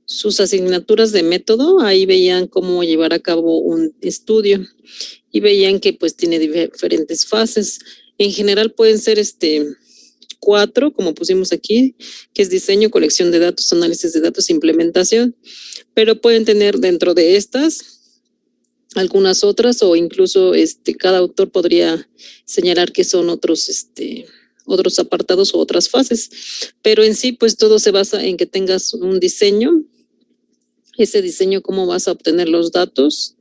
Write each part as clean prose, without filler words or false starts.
sus asignaturas de método, ahí veían cómo llevar a cabo un estudio y veían que pues tiene diferentes fases. En general pueden ser 4, como pusimos aquí, que es diseño, colección de datos, análisis de datos, implementación, pero pueden tener dentro de estas algunas otras, o incluso cada autor podría señalar que son otros apartados o otras fases, pero en sí pues todo se basa en que tengas un diseño, ese diseño, cómo vas a obtener los datos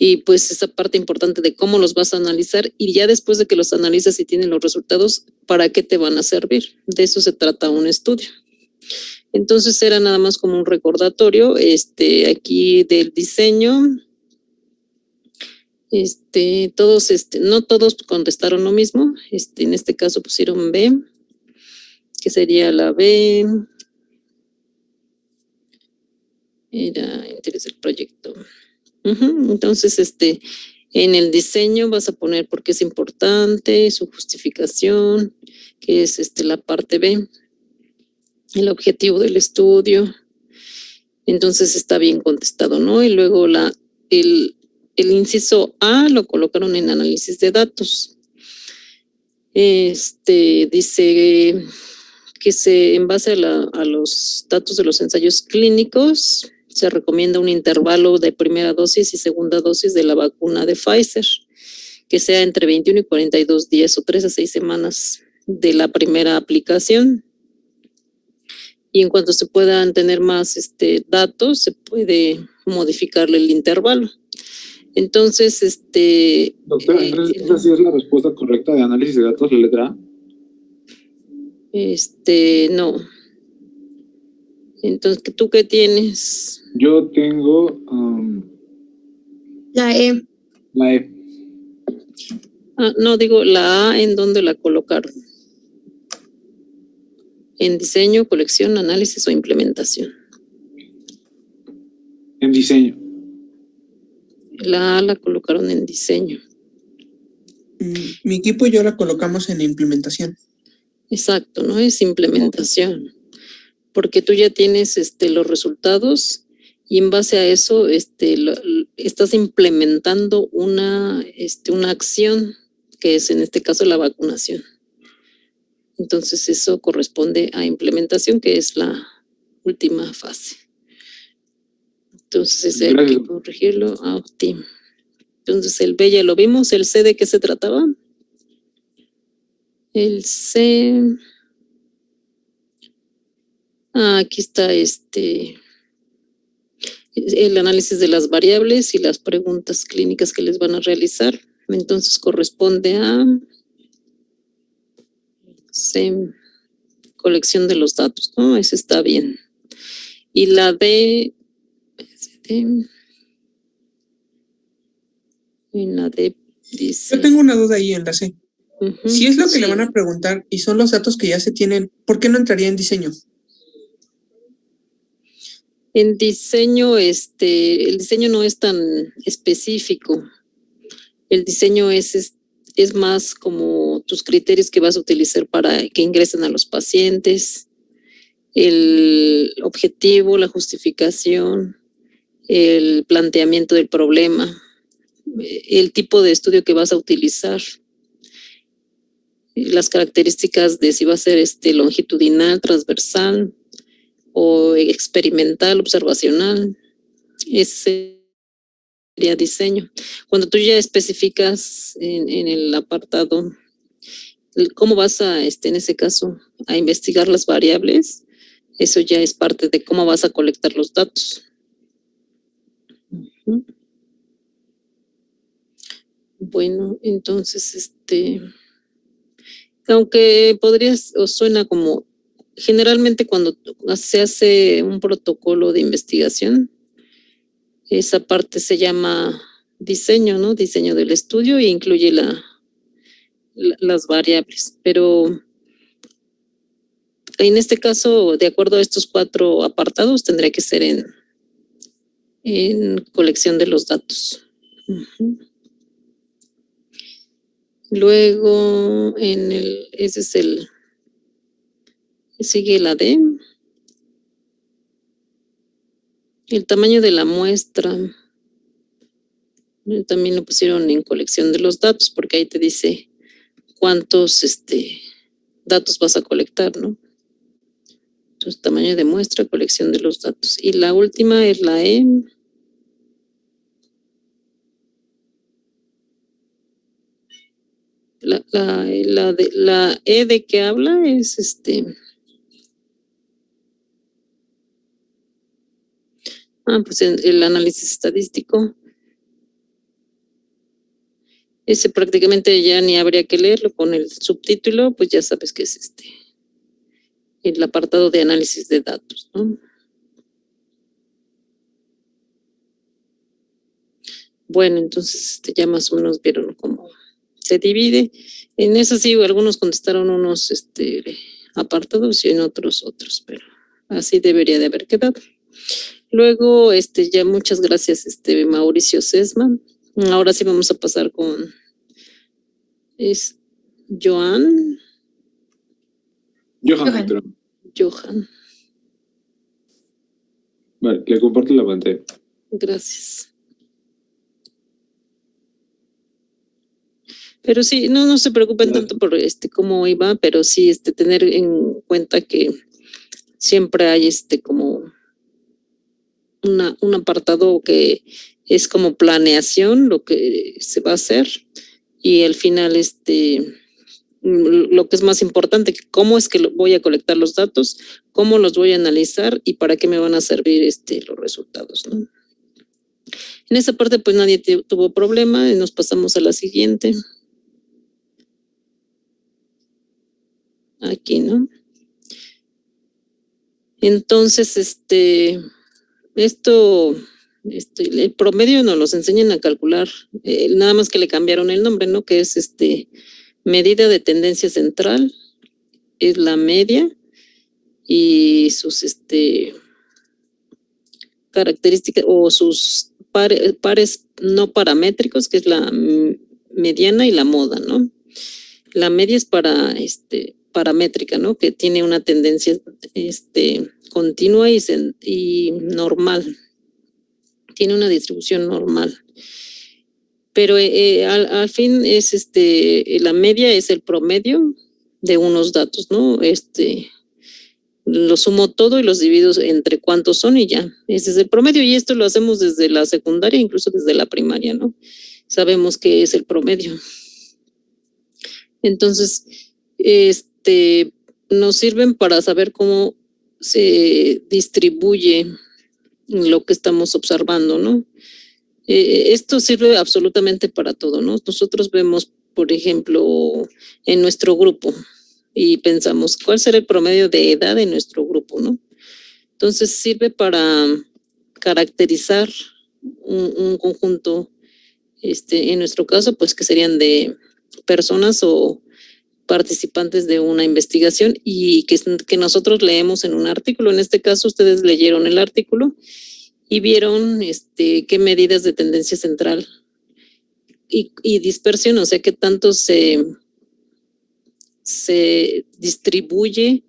y pues esa parte importante de cómo los vas a analizar, y ya después de que los analizas y tienen los resultados, ¿para qué te van a servir? De eso se trata un estudio. Entonces era nada más como un recordatorio aquí del diseño. Todos, no todos contestaron lo mismo. En este caso pusieron B, que sería la B. Era interés del proyecto. Entonces, en el diseño vas a poner por qué es importante, su justificación, que es la parte B, el objetivo del estudio. Entonces está bien contestado, ¿no? Y luego el inciso A lo colocaron en análisis de datos. Dice que en base a los datos de los ensayos clínicos, se recomienda un intervalo de primera dosis y segunda dosis de la vacuna de Pfizer, que sea entre 21 y 42 días o 3 a 6 semanas de la primera aplicación. Y en cuanto se puedan tener más datos, se puede modificarle el intervalo. Entonces, Doctora, entonces esa sí es la respuesta correcta de análisis de datos, la letra A. No. Entonces, ¿tú qué tienes? Yo tengo la E. La E. No, digo la A, ¿en dónde la colocaron? ¿En diseño, colección, análisis o implementación? En diseño. La A la colocaron en diseño. Mi equipo y yo la colocamos en implementación. Exacto, ¿no? Es implementación. Porque tú ya tienes los resultados y en base a eso estás implementando una acción, que es en este caso la vacunación. Entonces eso corresponde a implementación, que es la última fase. Entonces hay que corregirlo a Optim. Entonces el B ya lo vimos. ¿El C de qué se trataba? El C... aquí está el análisis de las variables y las preguntas clínicas que les van a realizar. Entonces corresponde a C, colección de los datos, ¿no? Ese está bien. Y la D, en la D dice... Yo tengo una duda ahí en la C. Si es lo que le van a preguntar y son los datos que ya se tienen, ¿por qué no entraría en diseño? En diseño, el diseño no es tan específico. El diseño es más como tus criterios que vas a utilizar para que ingresen a los pacientes, el objetivo, la justificación, el planteamiento del problema, el tipo de estudio que vas a utilizar, las características de si va a ser longitudinal, transversal o experimental, observacional. Ese sería diseño. Cuando tú ya especificas en el apartado cómo vas a, en ese caso, a investigar las variables, eso ya es parte de cómo vas a colectar los datos. Bueno, entonces, aunque podrías, o suena como, generalmente cuando se hace un protocolo de investigación, esa parte se llama diseño, ¿no? Diseño del estudio e incluye las variables. Pero en este caso, de acuerdo a estos 4 apartados, tendría que ser en colección de los datos. Luego, ese es Sigue la D. El tamaño de la muestra. También lo pusieron en colección de los datos, porque ahí te dice cuántos datos vas a colectar, ¿no? Entonces, tamaño de muestra, colección de los datos. Y la última es la E. La E de que habla es pues el análisis estadístico. Ese prácticamente ya ni habría que leerlo, con el subtítulo, pues ya sabes que es el apartado de análisis de datos, ¿no? Bueno, entonces ya más o menos vieron cómo se divide. En eso sí, algunos contestaron unos apartados y en otros, pero así debería de haber quedado. Luego, ya muchas gracias, Mauricio Sesma. Ahora sí vamos a pasar con Johan. Johan. Vale, le comparto la pantalla. Gracias. Pero sí, no se preocupen tanto por cómo iba, pero sí tener en cuenta que siempre hay como un apartado que es como planeación, lo que se va a hacer, y al final lo que es más importante, cómo es que voy a colectar los datos, cómo los voy a analizar y para qué me van a servir los resultados, ¿no? En esa parte pues nadie tuvo problema y nos pasamos a la siguiente. Aquí, ¿no? Entonces, el promedio nos los enseñan a calcular, nada más que le cambiaron el nombre, ¿no? Que es medida de tendencia central, es la media y sus características o sus pares no paramétricos, que es la mediana y la moda, ¿no? La media es paramétrica, ¿no? Que tiene una tendencia continua y normal. Tiene una distribución normal. Pero al fin es la media es el promedio de unos datos, ¿no? Lo sumo todo y los divido entre cuántos son y ya. Ese es el promedio y esto lo hacemos desde la secundaria, incluso desde la primaria, ¿no? Sabemos qué es el promedio. Entonces, nos sirven para saber cómo se distribuye lo que estamos observando, ¿no? Esto sirve absolutamente para todo, ¿no? Nosotros vemos, por ejemplo, en nuestro grupo y pensamos, ¿cuál será el promedio de edad de nuestro grupo, no? Entonces sirve para caracterizar un conjunto, en nuestro caso, pues que serían de personas o participantes de una investigación y que nosotros leemos en un artículo. En este caso, ustedes leyeron el artículo y vieron qué medidas de tendencia central y dispersión, o sea, qué tanto se distribuye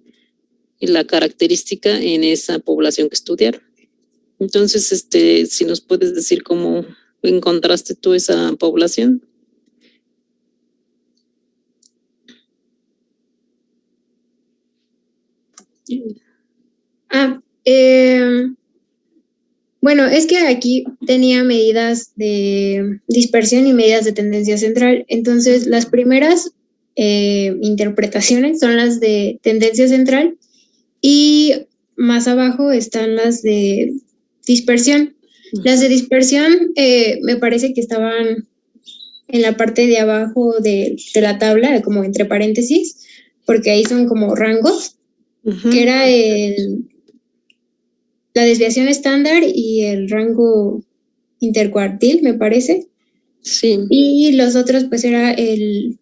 la característica en esa población que estudiaron. Entonces, si nos puedes decir cómo encontraste tú esa población. Bueno, es que aquí tenía medidas de dispersión y medidas de tendencia central. Entonces, las primeras interpretaciones son las de tendencia central y más abajo están las de dispersión. Las de dispersión me parece que estaban en la parte de abajo de la tabla, como entre paréntesis, porque ahí son como rangos, que era la desviación estándar y el rango intercuartil, me parece. Sí. Y los otros, pues, era el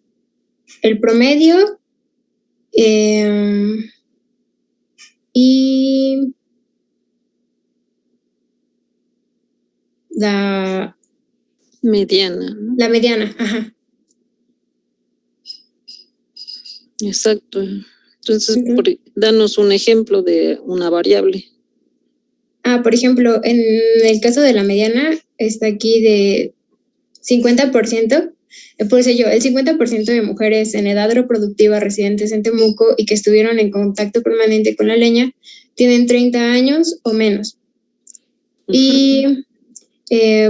promedio y la mediana, ¿no? La mediana, ajá. Exacto. Entonces, Ujú. danos un ejemplo de una variable. Por ejemplo, en el caso de la mediana, está aquí de 50%. Por eso el 50% de mujeres en edad reproductiva residentes en Temuco y que estuvieron en contacto permanente con la leña tienen 30 años o menos. Y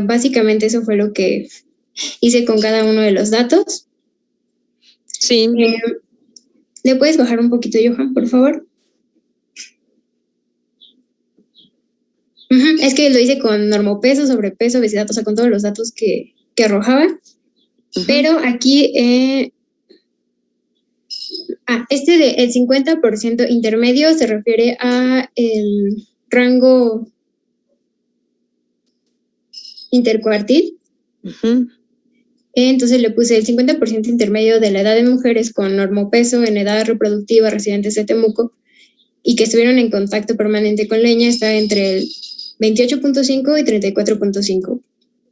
básicamente eso fue lo que hice con cada uno de los datos. Sí. ¿Le puedes bajar un poquito, Johan, por favor? Es que lo hice con normopeso, sobrepeso, obesidad, o sea, con todos los datos que arrojaba. Pero aquí, este del 50% intermedio se refiere a el rango intercuartil. Entonces le puse el 50% intermedio de la edad de mujeres con normopeso en edad reproductiva residentes de Temuco y que estuvieron en contacto permanente con leña está entre el 28.5 y 34.5.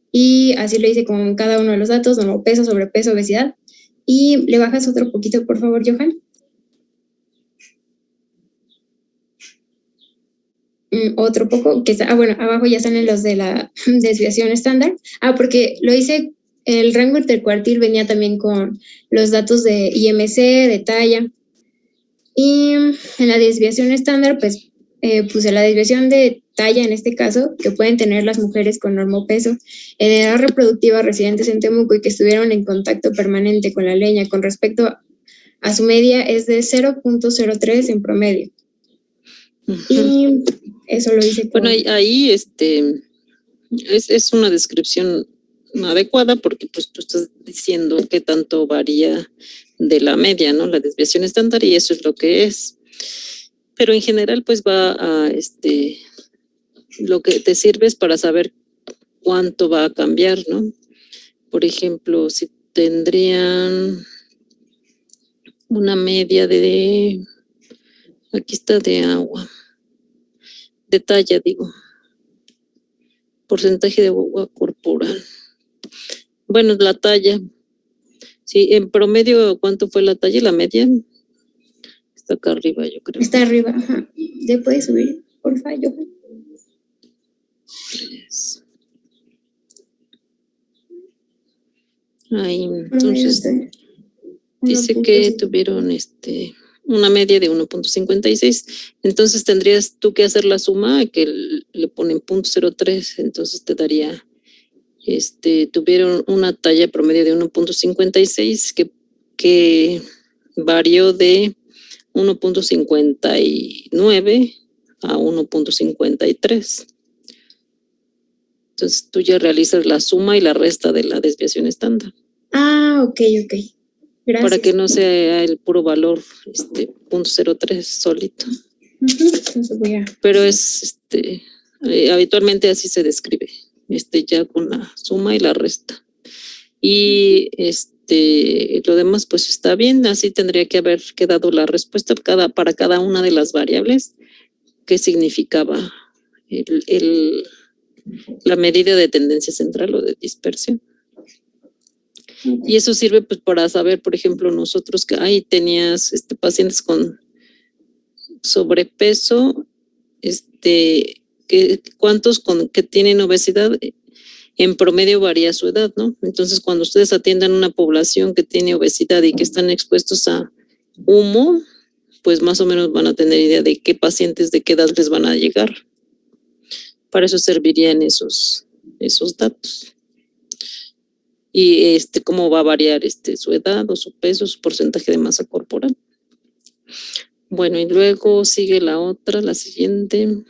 Y así lo hice con cada uno de los datos, normopeso, sobrepeso, obesidad. Y le bajas otro poquito, por favor, Johan. Otro poco, que está, bueno, abajo ya salen los de la desviación estándar. Porque lo hice, el rango intercuartil venía también con los datos de IMC, de talla. Y en la desviación estándar, pues puse la desviación de talla en este caso, que pueden tener las mujeres con normopeso en edad reproductiva residentes en Temuco y que estuvieron en contacto permanente con la leña con respecto a su media es de 0.03 en promedio. Y eso lo hice con... Bueno, ahí es una descripción adecuada porque pues tú estás diciendo qué tanto varía de la media, ¿no? La desviación estándar y eso es lo que es. Pero en general pues va a lo que te sirve es para saber cuánto va a cambiar, ¿no? Por ejemplo, si tendrían una media de, aquí está de agua, de talla, digo, porcentaje de agua corporal. Bueno, la talla. Sí, en promedio, ¿cuánto fue la talla y la media? Está acá arriba, yo creo. Está arriba, ajá. ¿Le puedes subir, por favor, Johan? 3. Ahí, entonces, dice que tuvieron una media de 1.56. Entonces tendrías tú que hacer la suma que le ponen 0.03, entonces te daría tuvieron una talla promedio de 1.56 que varió de 1.59 a 1.53. Entonces tú ya realizas la suma y la resta de la desviación estándar. Ok. Gracias. Para que no sea el puro valor 0.03 solito. Pero es habitualmente así se describe. Ya con la suma y la resta. Y lo demás pues está bien, así tendría que haber quedado la respuesta para cada una de las variables que significaba la medida de tendencia central o de dispersión. Y eso sirve pues para saber, por ejemplo, nosotros que ahí tenías pacientes con sobrepeso, cuántos que tienen obesidad, en promedio varía su edad, ¿no? Entonces, cuando ustedes atiendan una población que tiene obesidad y que están expuestos a humo, pues más o menos van a tener idea de qué pacientes de qué edad les van a llegar. Para eso servirían esos datos. Y cómo va a variar su edad o su peso, su porcentaje de masa corporal. Bueno, y luego sigue la siguiente.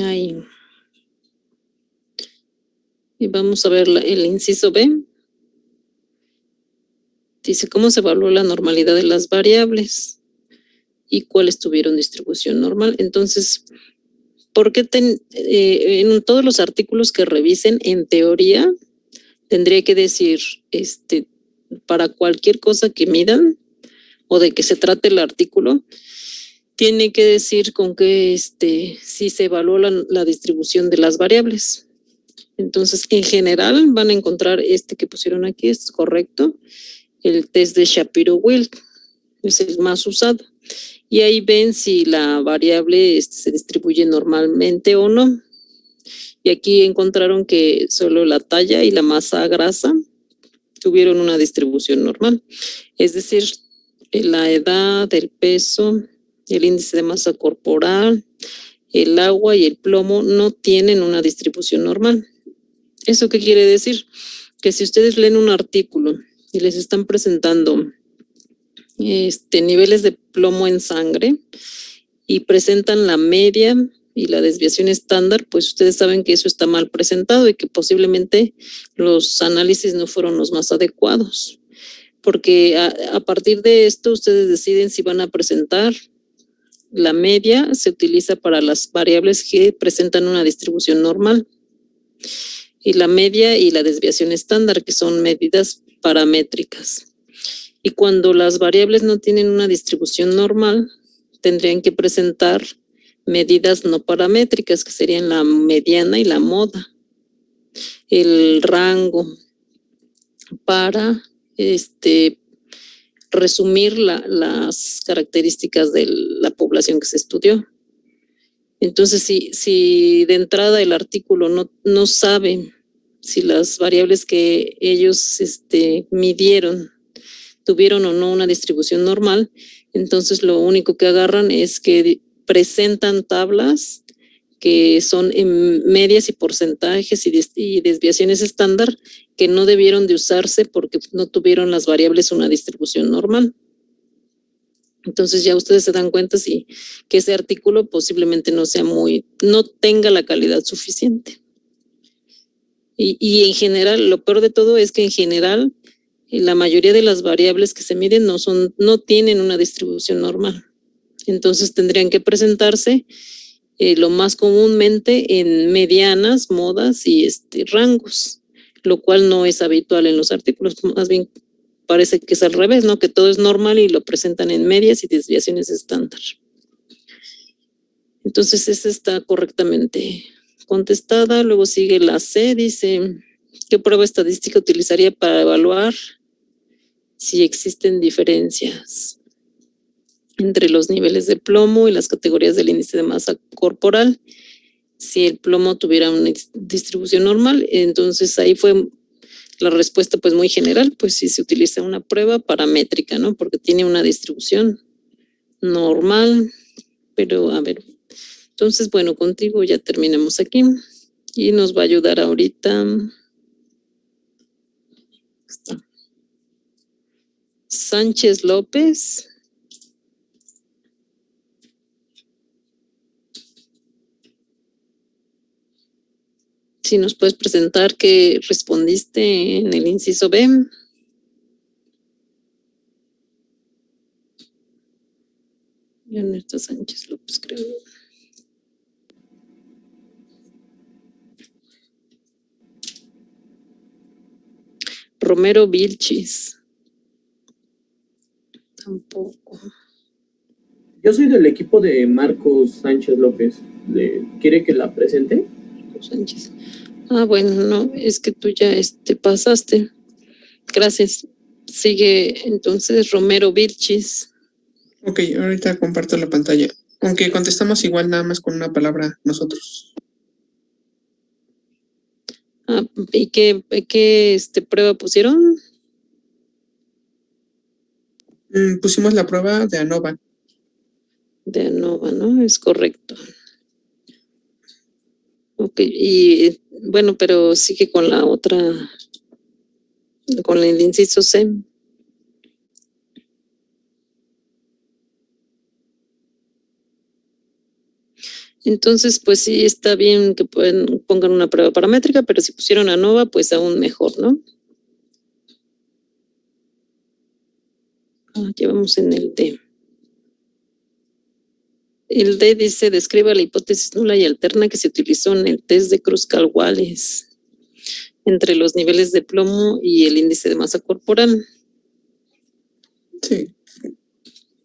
Ahí. Y vamos a ver el inciso B. Dice cómo se evaluó la normalidad de las variables y cuáles tuvieron distribución normal. Entonces, ¿por qué en todos los artículos que revisen, en teoría, tendría que decir, para cualquier cosa que midan o de que se trate el artículo, tiene que decir con que si se evaluó la distribución de las variables. Entonces, en general, van a encontrar este que pusieron aquí, es correcto. El test de Shapiro-Wilk es el más usado. Y ahí ven si la variable se distribuye normalmente o no. Y aquí encontraron que solo la talla y la masa grasa tuvieron una distribución normal. Es decir, la edad, el peso, el índice de masa corporal, el agua y el plomo no tienen una distribución normal. ¿Eso qué quiere decir? Que si ustedes leen un artículo y les están presentando niveles de plomo en sangre y presentan la media y la desviación estándar, pues ustedes saben que eso está mal presentado y que posiblemente los análisis no fueron los más adecuados. Porque a partir de esto ustedes deciden si van a presentar la media, se utiliza para las variables que presentan una distribución normal. Y la media y la desviación estándar, que son medidas paramétricas. Y cuando las variables no tienen una distribución normal, tendrían que presentar medidas no paramétricas, que serían la mediana y la moda, el rango, para resumir las características de la población que se estudió. Entonces, si de entrada el artículo no sabe si las variables que ellos midieron tuvieron o no una distribución normal, entonces lo único que agarran es que presentan tablas que son en medias y porcentajes y desviaciones estándar que no debieron de usarse porque no tuvieron las variables una distribución normal. Entonces ya ustedes se dan cuenta que ese artículo posiblemente no tenga la calidad suficiente. Y en general, lo peor de todo es que en general la mayoría de las variables que se miden no tienen una distribución normal. Entonces tendrían que presentarse lo más comúnmente en medianas, modas y rangos, lo cual no es habitual en los artículos. Más bien parece que es al revés, ¿no? Que todo es normal y lo presentan en medias y desviaciones estándar. Entonces esa está correctamente contestada. Luego sigue la C, dice, ¿qué prueba estadística utilizaría para evaluar si existen diferencias entre los niveles de plomo y las categorías del índice de masa corporal? Si el plomo tuviera una distribución normal, entonces ahí fue la respuesta pues muy general, pues sí se utiliza una prueba paramétrica, ¿no? Porque tiene una distribución normal, pero a ver, entonces bueno, contigo ya terminamos aquí y nos va a ayudar ahorita. Está. Sánchez López. Si nos puedes presentar qué respondiste en el inciso B. Ernesto Sánchez López, creo. Romero Vilchis. Tampoco. Yo soy del equipo de Marcos Sánchez López. ¿Quiere que la presente? Marcos Sánchez. Bueno, no, es que tú ya pasaste. Gracias. Sigue entonces Romero Vilchis. Ok, ahorita comparto la pantalla. Aunque contestamos igual nada más con una palabra nosotros. ¿Y qué prueba pusieron? Pusimos la prueba de ANOVA. De ANOVA, ¿no? Es correcto. Ok, y bueno, pero sigue con la otra, con el inciso C. Entonces, pues sí, está bien que pongan una prueba paramétrica, pero si pusieron ANOVA, pues aún mejor, ¿no? Ya vamos en el D. El D dice, describa la hipótesis nula y alterna que se utilizó en el test de Kruskal-Wallis entre los niveles de plomo y el índice de masa corporal. Sí.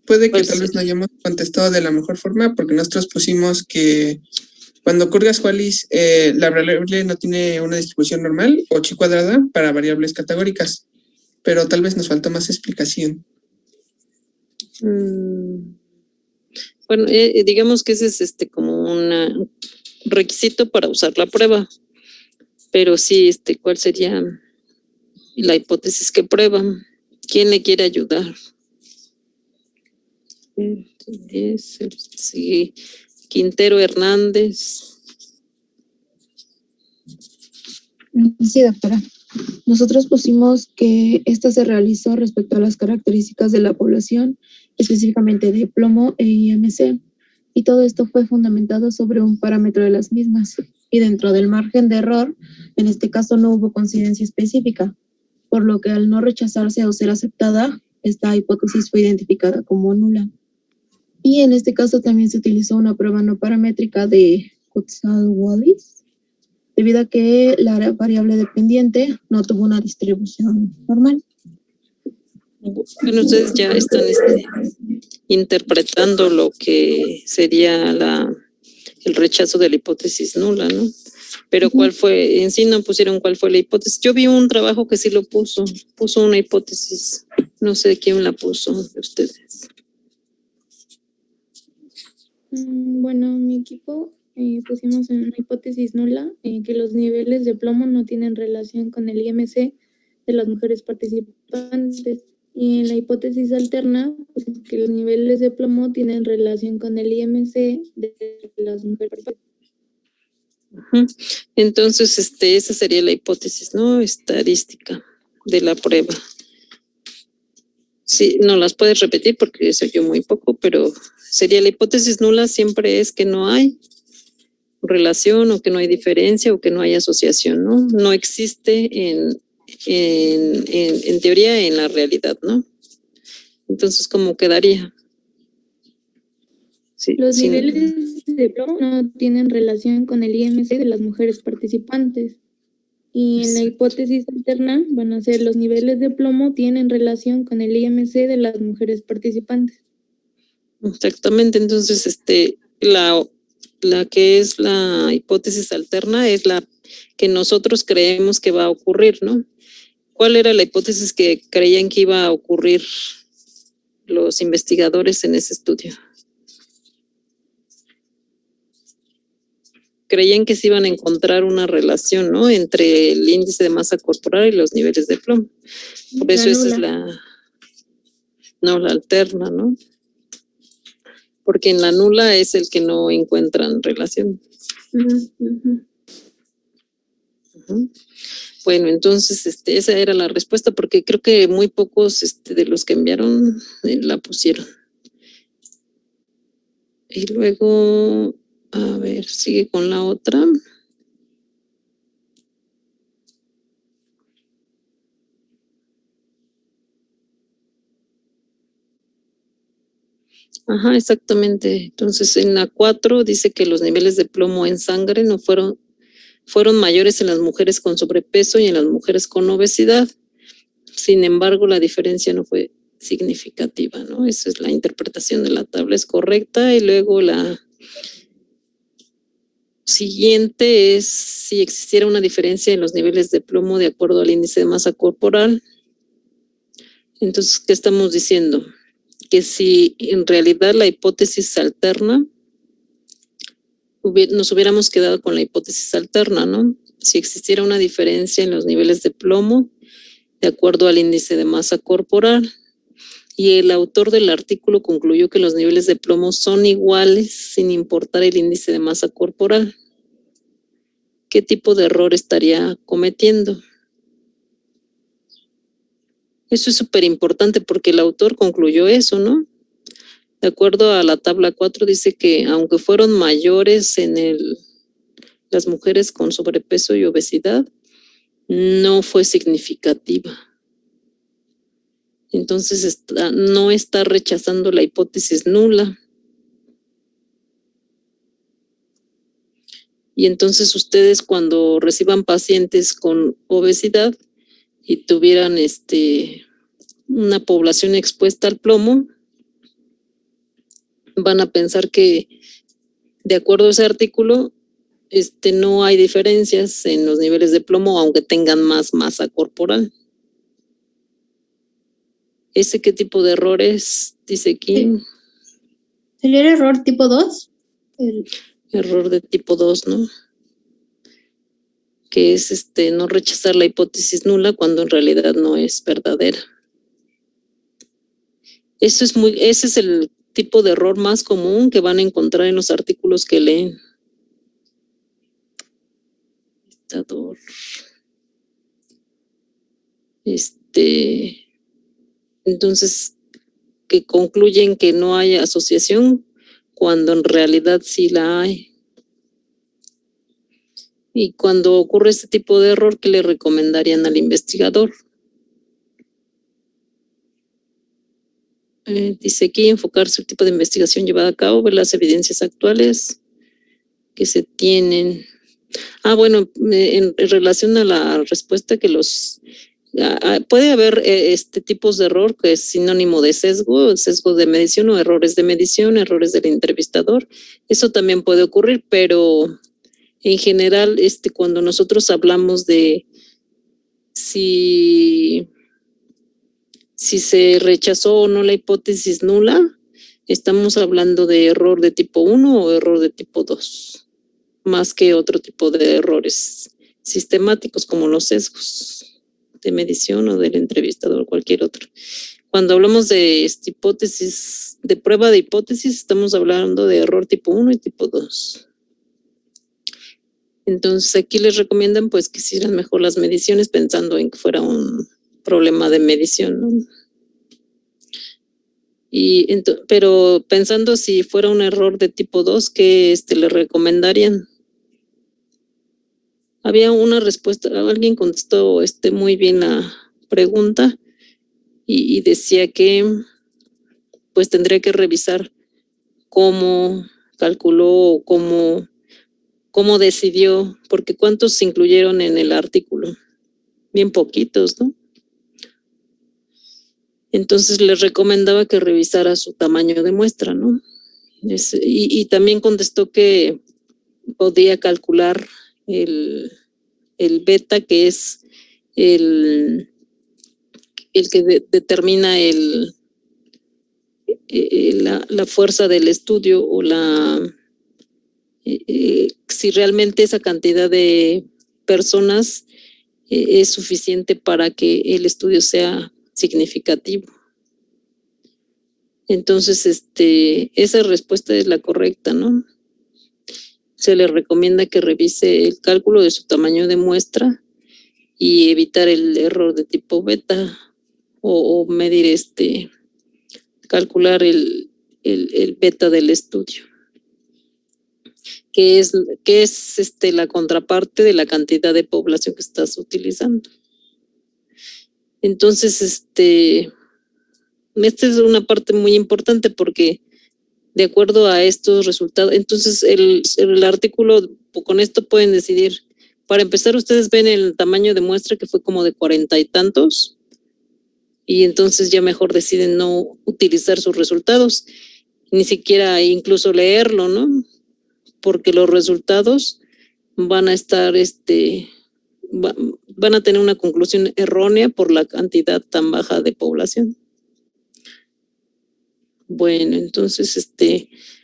Puede que Pues tal vez no hayamos contestado de la mejor forma porque nosotros pusimos que Cuando Kurgas Wallis, la variable no tiene una distribución normal o chi cuadrada para variables categóricas, pero tal vez nos faltó más explicación. Bueno, digamos que ese es como un requisito para usar la prueba, pero sí, ¿cuál sería la hipótesis que prueba? ¿Quién le quiere ayudar? Sí, Quintero Hernández. Sí, doctora. Nosotros pusimos que esta se realizó respecto a las características de la población, específicamente de plomo e IMC, y todo esto fue fundamentado sobre un parámetro de las mismas. Y dentro del margen de error, en este caso no hubo coincidencia específica, por lo que al no rechazarse o ser aceptada, esta hipótesis fue identificada como nula. Y en este caso también se utilizó una prueba no paramétrica de Kutzal-Wallis, debido a que la variable dependiente no tuvo una distribución normal. Bueno, ustedes ya están interpretando lo que sería el rechazo de la hipótesis nula, ¿no? Pero ¿cuál fue? En sí no pusieron cuál fue la hipótesis. Yo vi un trabajo que sí lo puso una hipótesis. No sé quién la puso de ustedes. Bueno, mi equipo pusimos en una hipótesis nula que los niveles de plomo no tienen relación con el IMC de las mujeres participantes. Y en la hipótesis alterna, pues, que los niveles de plomo tienen relación con el IMC de las mujeres participantes. Entonces, esa sería la hipótesis, ¿no? Estadística de la prueba. Sí, no las puedes repetir porque se oyó muy poco, pero sería la hipótesis nula siempre es que no hay relación o que no hay diferencia o que no hay asociación, ¿no? No existe en teoría en la realidad, ¿no? Entonces, ¿cómo quedaría? Sí, los niveles de plomo no tienen relación con el IMC de las mujeres participantes. Y en la hipótesis alterna van a ser los niveles de plomo tienen relación con el IMC de las mujeres participantes. Exactamente, entonces la que es la hipótesis alterna es la que nosotros creemos que va a ocurrir, ¿no? ¿Cuál era la hipótesis que creían que iba a ocurrir los investigadores en ese estudio? Creían que se iban a encontrar una relación, ¿no? Entre el índice de masa corporal y los niveles de plomo. Por eso esa es la alterna, ¿no? Porque en la nula es el que no encuentran relación. Bueno, entonces esa era la respuesta, porque creo que muy pocos de los que enviaron la pusieron. Y luego, a ver, sigue con la otra. Ajá, exactamente. Entonces, en la 4 dice que los niveles de plomo en sangre no fueron mayores en las mujeres con sobrepeso y en las mujeres con obesidad. Sin embargo, la diferencia no fue significativa, ¿no? Esa es la interpretación de la tabla, es correcta. Y luego la siguiente es si existiera una diferencia en los niveles de plomo de acuerdo al índice de masa corporal. Entonces, ¿qué estamos diciendo? Que si en realidad la hipótesis alterna, nos hubiéramos quedado con la hipótesis alterna, ¿no? Si existiera una diferencia en los niveles de plomo de acuerdo al índice de masa corporal. Y el autor del artículo concluyó que los niveles de plomo son iguales sin importar el índice de masa corporal. ¿Qué tipo de error estaría cometiendo? Eso es súper importante porque el autor concluyó eso, ¿no? De acuerdo a la tabla 4 dice que aunque fueron mayores en las mujeres con sobrepeso y obesidad, no fue significativa. Entonces no está rechazando la hipótesis nula. Y entonces ustedes cuando reciban pacientes con obesidad y tuvieran una población expuesta al plomo, van a pensar que de acuerdo a ese artículo no hay diferencias en los niveles de plomo, aunque tengan más masa corporal. ¿Ese qué tipo de errores? Dice aquí. ¿Sería el error tipo 2? Error de tipo 2, ¿no? Que es no rechazar la hipótesis nula cuando en realidad no es verdadera. Ese es el tipo de error más común que van a encontrar en los artículos que leen. Entonces, que concluyen que no hay asociación cuando en realidad sí la hay. Y cuando ocurre este tipo de error, ¿qué le recomendarían al investigador? Dice aquí enfocarse el tipo de investigación llevada a cabo, ver las evidencias actuales que se tienen. Bueno, en relación a la respuesta que puede haber tipos de error que es sinónimo de sesgo de medición o errores de medición, errores del entrevistador. Eso también puede ocurrir, pero en general, cuando nosotros hablamos de si se rechazó o no la hipótesis nula, estamos hablando de error de tipo 1 o error de tipo 2, más que otro tipo de errores sistemáticos como los sesgos de medición o del entrevistador o cualquier otro. Cuando hablamos de hipótesis, de prueba de hipótesis, estamos hablando de error tipo 1 y tipo 2. Entonces aquí les recomiendan pues que hicieran mejor las mediciones pensando en que fuera un problema de medición, ¿no? Pero pensando si fuera un error de tipo 2, ¿qué le recomendarían? Había una respuesta, alguien contestó muy bien la pregunta y decía que pues tendría que revisar cómo calculó o cómo decidió, porque ¿cuántos se incluyeron en el artículo? Bien poquitos, ¿no? Entonces les recomendaba que revisara su tamaño de muestra, ¿no? Y también contestó que podía calcular el beta, que es el que determina la fuerza del estudio o si realmente esa cantidad de personas es suficiente para que el estudio sea significativo. Entonces, esa respuesta es la correcta, ¿no? Se le recomienda que revise el cálculo de su tamaño de muestra y evitar el error de tipo beta o medir calcular el beta del estudio, que es la contraparte de la cantidad de población que estás utilizando. Entonces, esta es una parte muy importante porque de acuerdo a estos resultados, entonces el artículo, con esto pueden decidir. Para empezar, ustedes ven el tamaño de muestra que fue como de 40 y tantos, y entonces ya mejor deciden no utilizar sus resultados, ni siquiera incluso leerlo, ¿no? Porque los resultados van a estar, van a tener una conclusión errónea por la cantidad tan baja de población. Bueno, entonces,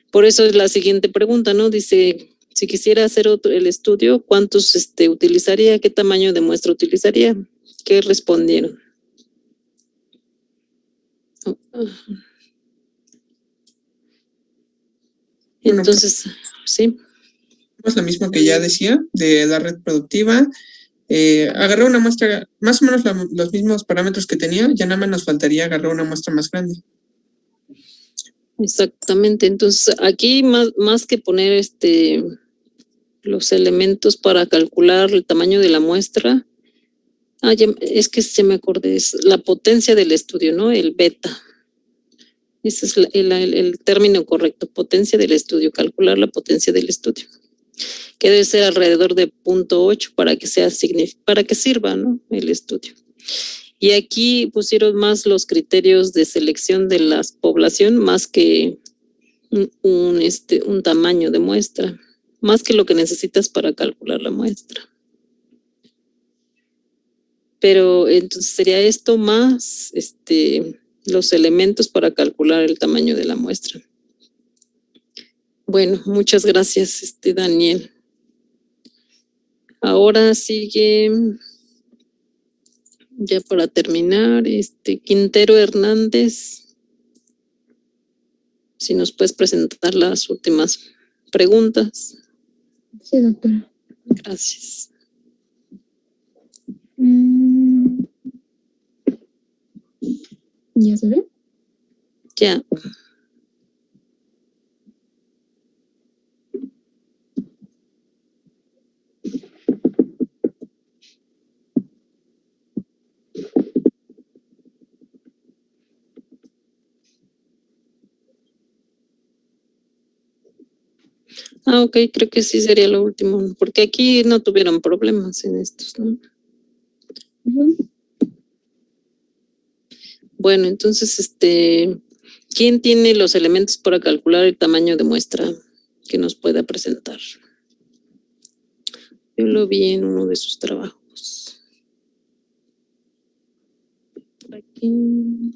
por eso es la siguiente pregunta, ¿no? Dice, si quisiera hacer el estudio, ¿cuántos utilizaría? ¿Qué tamaño de muestra utilizaría? ¿Qué respondieron? Entonces, sí. Es lo mismo que ya decía de la red productiva. Agarré una muestra, más o menos los mismos parámetros que tenía, ya nada más nos faltaría agarrar una muestra más grande. Exactamente, entonces aquí más que poner los elementos para calcular el tamaño de la muestra, es que se me acordé, es la potencia del estudio, ¿no? El beta. Ese es el término correcto, potencia del estudio, calcular la potencia del estudio, que debe ser alrededor de 0.8 para que sirva, ¿no? El estudio. Y aquí pusieron más los criterios de selección de la población más que un tamaño de muestra. más que lo que necesitas para calcular la muestra. Pero entonces sería esto más los elementos para calcular el tamaño de la muestra. Bueno, muchas gracias, Daniel. Ahora sigue, ya para terminar, Quintero Hernández. Si nos puedes presentar las últimas preguntas. Sí, doctora. Gracias. ¿Ya se ve? Ya. Ok, creo que sí sería lo último, porque aquí no tuvieron problemas en estos, ¿no? Bueno, entonces, ¿quién tiene los elementos para calcular el tamaño de muestra que nos pueda presentar? Yo lo vi en uno de sus trabajos. Por aquí.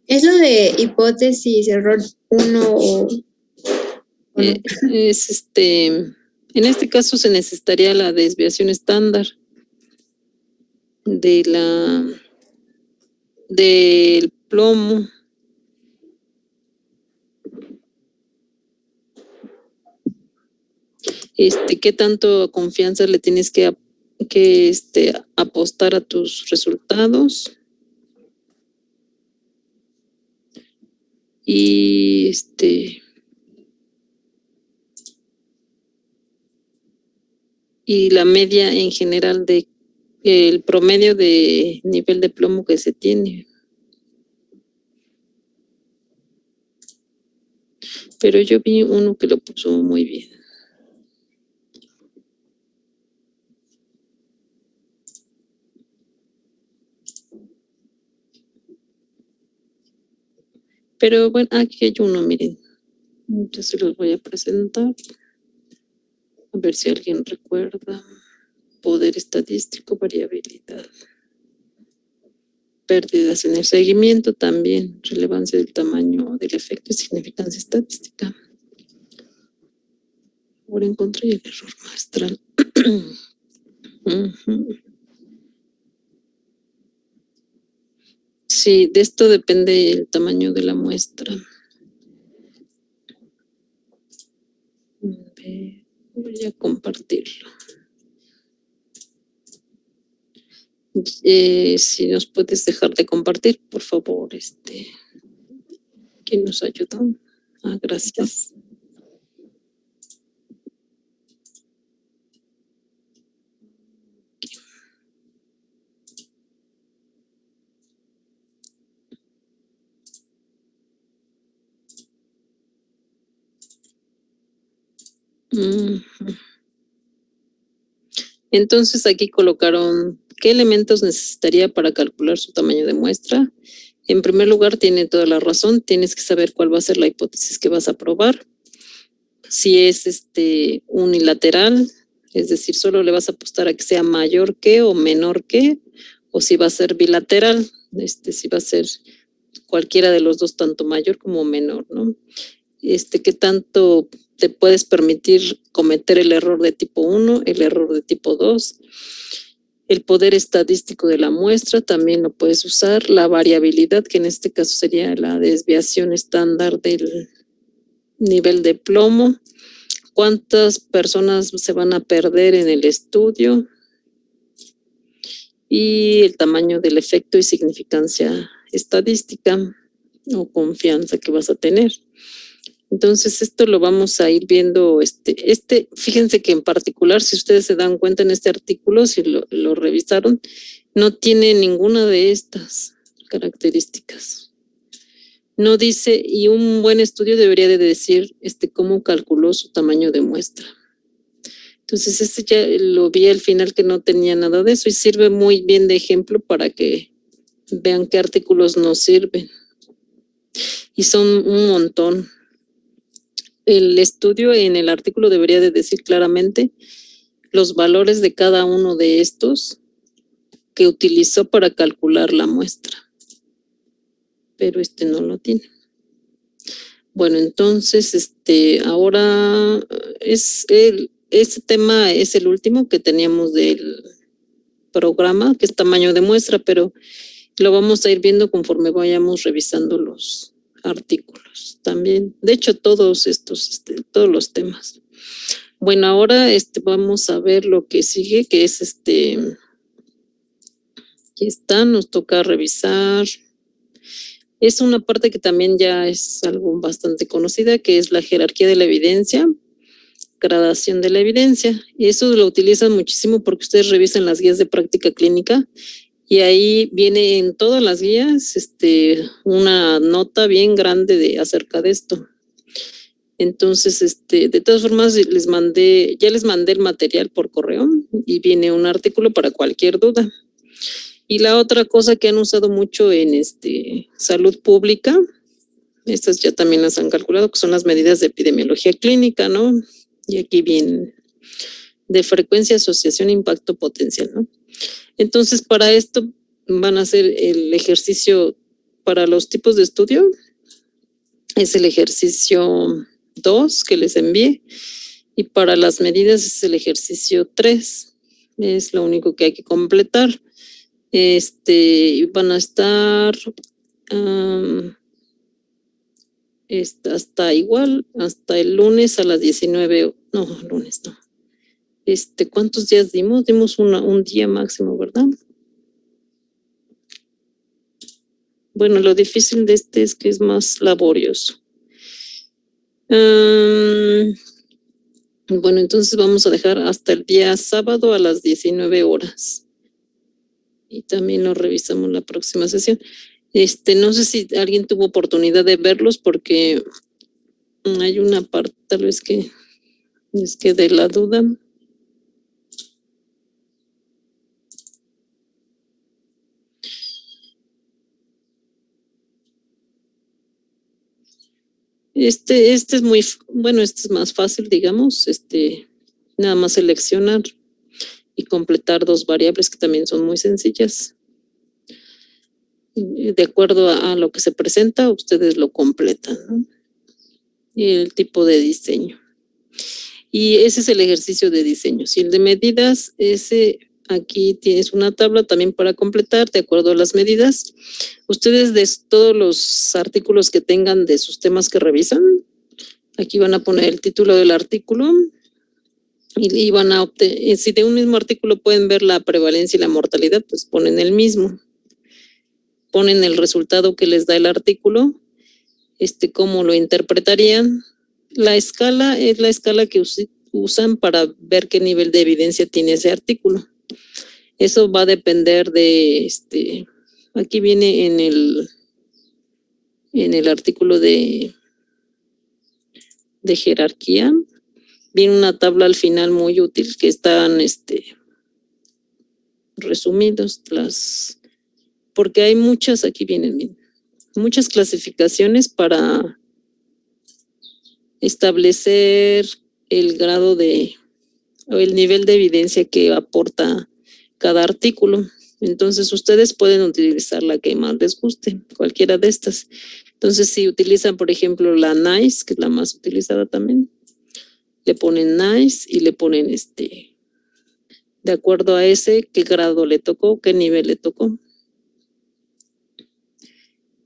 ¿Es lo de hipótesis, error 1 o no? Es en este caso se necesitaría la desviación estándar del plomo. ¿Qué tanto confianza le tienes que apostar a tus resultados? Y y la media en general de el promedio de nivel de plomo que se tiene. Pero yo vi uno que lo puso muy bien. Pero bueno, aquí hay uno, miren. Yo se los voy a presentar. A ver si alguien recuerda. Poder estadístico, variabilidad. Pérdidas en el seguimiento también. Relevancia del tamaño del efecto y significancia estadística. Ahora encontré el error muestral. Sí, de esto depende el tamaño de la muestra. Voy a compartirlo. Si nos puedes dejar de compartir, por favor, ¿quién nos ayuda? Gracias. Entonces aquí colocaron qué elementos necesitaría para calcular su tamaño de muestra. En primer lugar, tiene toda la razón, tienes que saber cuál va a ser la hipótesis que vas a probar. Si es unilateral, es decir, solo le vas a apostar a que sea mayor que o menor que, o si va a ser bilateral, si va a ser cualquiera de los dos, tanto mayor como menor, ¿no? ¿Qué tanto te puedes permitir cometer el error de tipo 1, el error de tipo 2? El poder estadístico de la muestra también lo puedes usar. La variabilidad, que en este caso sería la desviación estándar del nivel de plomo. ¿Cuántas personas se van a perder en el estudio? Y el tamaño del efecto y significancia estadística o confianza que vas a tener. Entonces, esto lo vamos a ir viendo. Fíjense que en particular, si ustedes se dan cuenta en este artículo, si lo revisaron, no tiene ninguna de estas características. No dice, y un buen estudio debería de decir cómo calculó su tamaño de muestra. Entonces, ya lo vi al final que no tenía nada de eso y sirve muy bien de ejemplo para que vean qué artículos nos sirven. Y son un montón. el estudio en el artículo debería de decir claramente los valores de cada uno de estos que utilizó para calcular la muestra. Pero no lo tiene. Bueno, entonces, ahora este tema es el último que teníamos del programa, que es tamaño de muestra, pero lo vamos a ir viendo conforme vayamos revisando los artículos también. De hecho, todos estos, todos los temas. Bueno, ahora vamos a ver lo que sigue, que es aquí está, nos toca revisar. Es una parte que también ya es algo bastante conocida, que es la jerarquía de la evidencia, gradación de la evidencia. Y eso lo utilizan muchísimo porque ustedes revisan las guías de práctica clínica y ahí viene en todas las guías una nota bien grande acerca de esto. Entonces, de todas formas, ya les mandé el material por correo y viene un artículo para cualquier duda. Y la otra cosa que han usado mucho en salud pública, estas ya también las han calculado, que son las medidas de epidemiología clínica, ¿no? Y aquí viene de frecuencia, asociación, impacto potencial, ¿no? Entonces, para esto van a hacer el ejercicio para los tipos de estudio. Es el ejercicio 2 que les envié. Y para las medidas es el ejercicio 3. Es lo único que hay que completar. Van a estar hasta el lunes a las 19. No, lunes no. ¿Cuántos días dimos? Dimos un día máximo, ¿verdad? Bueno, lo difícil de es que es más laborioso. Bueno, entonces vamos a dejar hasta el día sábado a las 19 horas. Y también lo revisamos la próxima sesión. No sé si alguien tuvo oportunidad de verlos porque hay una parte tal vez que les quede la duda. Es muy, bueno, es más fácil, digamos, nada más seleccionar y completar 2 variables que también son muy sencillas. De acuerdo a lo que se presenta, ustedes lo completan, ¿no? Y el tipo de diseño. Y ese es el ejercicio de diseño. Si el de medidas, aquí tienes una tabla también para completar de acuerdo a las medidas. Ustedes de todos los artículos que tengan de sus temas que revisan, aquí van a poner el título del artículo y van a obtener, si de un mismo artículo pueden ver la prevalencia y la mortalidad, pues ponen el mismo. Ponen el resultado que les da el artículo, cómo lo interpretarían. La escala es la escala que usan para ver qué nivel de evidencia tiene ese artículo. Eso va a depender de aquí viene en el artículo de jerarquía. Viene una tabla al final muy útil que están resumidos porque hay muchas, aquí vienen muchas clasificaciones para establecer el grado o el nivel de evidencia que aporta cada artículo. Entonces ustedes pueden utilizar la que más les guste, cualquiera de estas. Entonces si utilizan, por ejemplo, la NICE, que es la más utilizada también, le ponen NICE y le ponen de acuerdo a qué grado le tocó, qué nivel le tocó.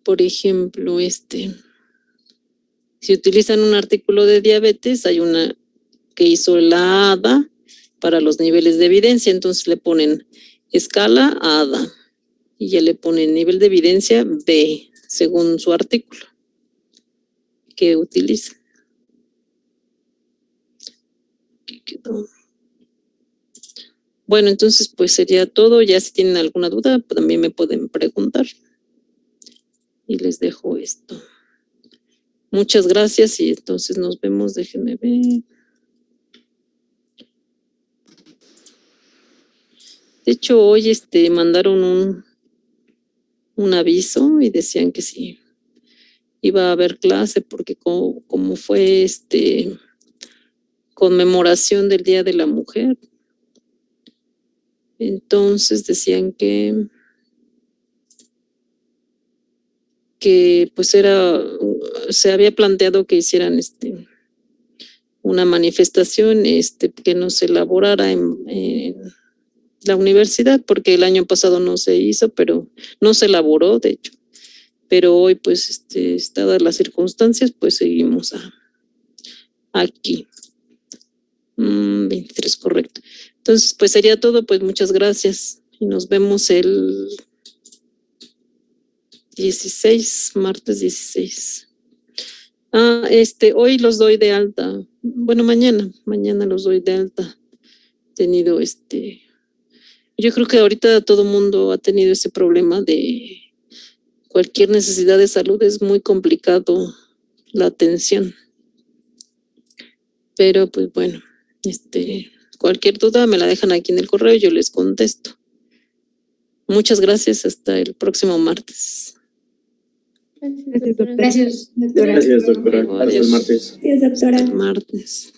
Por ejemplo, si utilizan un artículo de diabetes, hay una que hizo la ADA para los niveles de evidencia, entonces le ponen escala ADA y ya le ponen nivel de evidencia B, según su artículo que utiliza. Aquí quedó. Bueno, entonces pues sería todo. Ya si tienen alguna duda, también me pueden preguntar. Y les dejo esto. Muchas gracias y entonces nos vemos. Déjenme ver. De hecho, hoy mandaron un aviso y decían que sí, iba a haber clase porque como fue conmemoración del Día de la Mujer. Entonces decían que pues se había planteado que hicieran una manifestación que no se elaborara en la universidad, porque el año pasado no se hizo, pero no se elaboró, de hecho. Pero hoy, pues, dadas las circunstancias, pues seguimos aquí. 23, correcto. Entonces, pues sería todo, pues muchas gracias. Y nos vemos el 16, martes 16. Hoy los doy de alta. Bueno, mañana los doy de alta. He tenido yo creo que ahorita todo el mundo ha tenido ese problema de cualquier necesidad de salud, es muy complicado la atención. Pero pues bueno, cualquier duda me la dejan aquí en el correo y yo les contesto. Muchas gracias, hasta el próximo martes. Gracias, doctora. Gracias, doctora. Gracias, doctora. Hasta el Adiós. martes. Gracias, doctora. Hasta el martes.